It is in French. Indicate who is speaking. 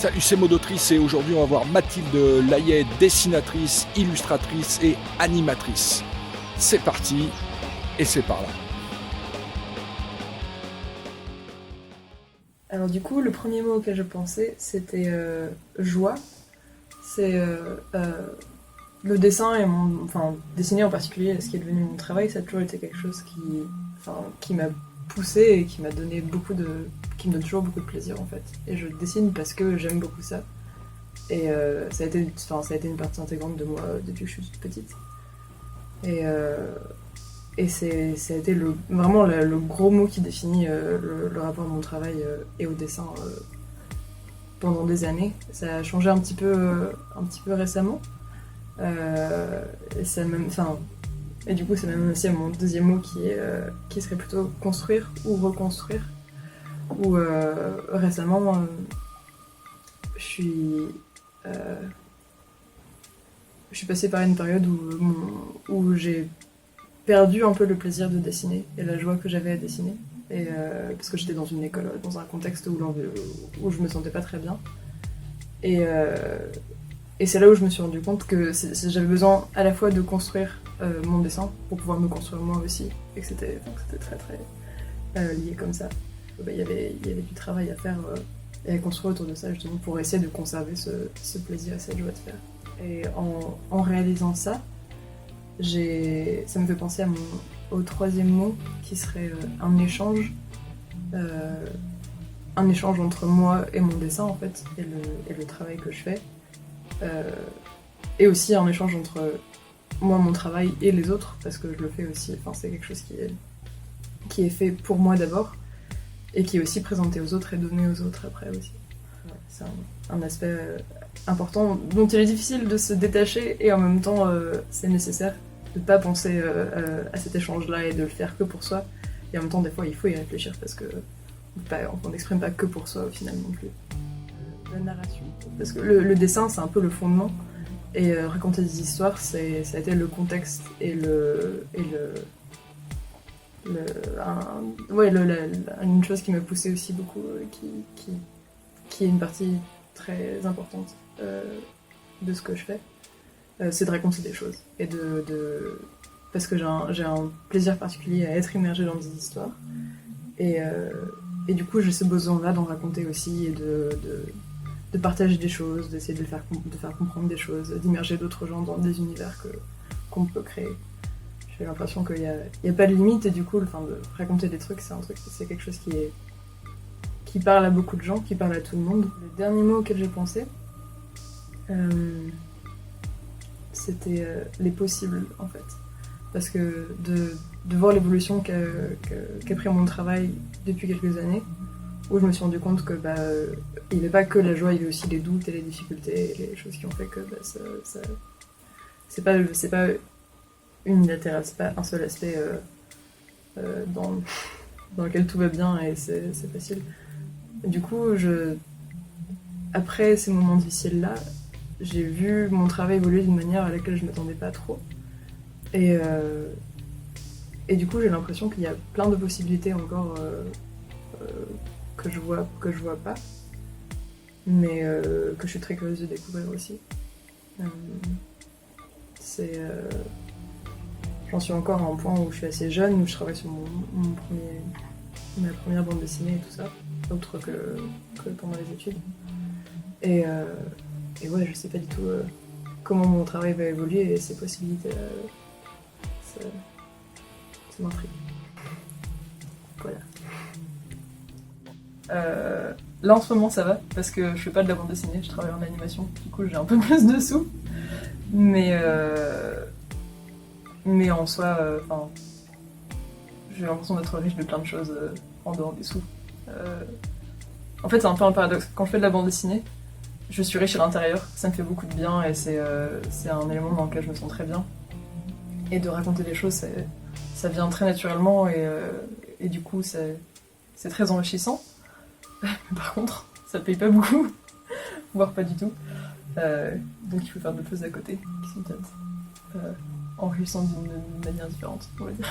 Speaker 1: Salut, c'est Modotrice et aujourd'hui on va voir Mathilde Layet, dessinatrice, illustratrice et animatrice. C'est parti et c'est par là.
Speaker 2: Alors du coup, le premier mot auquel je pensais, c'était joie. C'est le dessin et dessiner en particulier, ce qui est devenu mon travail, ça a toujours été quelque chose qui m'a poussé et qui m'a donné qui me donne toujours beaucoup de plaisir en fait. Et je dessine parce que j'aime beaucoup ça. Et ça a été une partie intégrante de moi depuis que je suis toute petite. Et ça a été vraiment le gros mot qui définit le rapport à mon travail et au dessin pendant des années. Ça a changé un petit peu récemment. Et du coup, c'est même aussi mon deuxième mot qui serait plutôt construire ou reconstruire. Où récemment, je suis passée par une période où j'ai perdu un peu le plaisir de dessiner et la joie que j'avais à dessiner. Parce que j'étais dans une école, dans un contexte où je me sentais pas très bien. Et c'est là où je me suis rendu compte que j'avais besoin à la fois de construire mon dessin pour pouvoir me construire moi aussi. Et que c'était très très lié comme ça. Il y avait du travail à faire et à construire autour de ça justement pour essayer de conserver ce plaisir et cette joie de faire. Et en réalisant ça, ça me fait penser au troisième mot qui serait un échange. Un échange entre moi et mon dessin en fait, et le travail que je fais. Et aussi un échange entre moi, mon travail et les autres, parce que je le fais aussi, c'est quelque chose qui est fait pour moi d'abord, et qui est aussi présenté aux autres et donné aux autres après aussi. C'est un aspect important dont il est difficile de se détacher, et en même temps c'est nécessaire de ne pas penser à cet échange-là et de le faire que pour soi. Et en même temps, des fois, il faut y réfléchir, parce que on n'exprime pas que pour soi au final non plus. La narration. Parce que le dessin, c'est un peu le fondement, et raconter des histoires, ça a été le contexte et une chose qui m'a poussée aussi beaucoup, qui est une partie très importante de ce que je fais, c'est de raconter des choses. Et parce que j'ai un plaisir particulier à être immergée dans des histoires. Et du coup, j'ai ce besoin-là d'en raconter aussi, et de partager des choses, d'essayer de faire comprendre des choses, d'immerger d'autres gens dans des univers qu'on peut créer. J'ai l'impression qu'il n'y a pas de limite, et du coup, de raconter des trucs, c'est quelque chose qui parle à beaucoup de gens, qui parle à tout le monde. Le dernier mot auquel j'ai pensé, c'était les possibles, en fait. Parce que de voir l'évolution qu'a pris mon travail depuis quelques années, où je me suis rendu compte que il n'y avait pas que la joie, il y avait aussi les doutes et les difficultés et les choses qui ont fait que c'est pas unilatéral, c'est pas un seul aspect dans lequel tout va bien et c'est facile. Du coup, après ces moments difficiles-là, j'ai vu mon travail évoluer d'une manière à laquelle je ne m'attendais pas trop. Et du coup, j'ai l'impression qu'il y a plein de possibilités encore que je vois pas, mais que je suis très curieuse de découvrir aussi. J'en suis encore à un point où je suis assez jeune, où je travaille sur ma première bande dessinée et tout ça, autre que pendant les études. Et ouais, je sais pas du tout comment mon travail va évoluer, et ces possibilités-là, ça m'intrigue. Voilà. Là en ce moment ça va, parce que je fais pas de la bande dessinée, je travaille en animation, du coup j'ai un peu plus de sous. Mais en soi, j'ai l'impression d'être riche de plein de choses en dehors des sous. En fait, c'est un peu un paradoxe. Quand je fais de la bande dessinée, je suis riche à l'intérieur, ça me fait beaucoup de bien, et c'est un élément dans lequel je me sens très bien. Et de raconter des choses, ça vient très naturellement, et du coup, c'est très enrichissant. Par contre, ça paye pas beaucoup, voire pas du tout. Donc il faut faire d'autres choses à côté qui sont peut-être enrichissantes d'une manière différente, on va dire.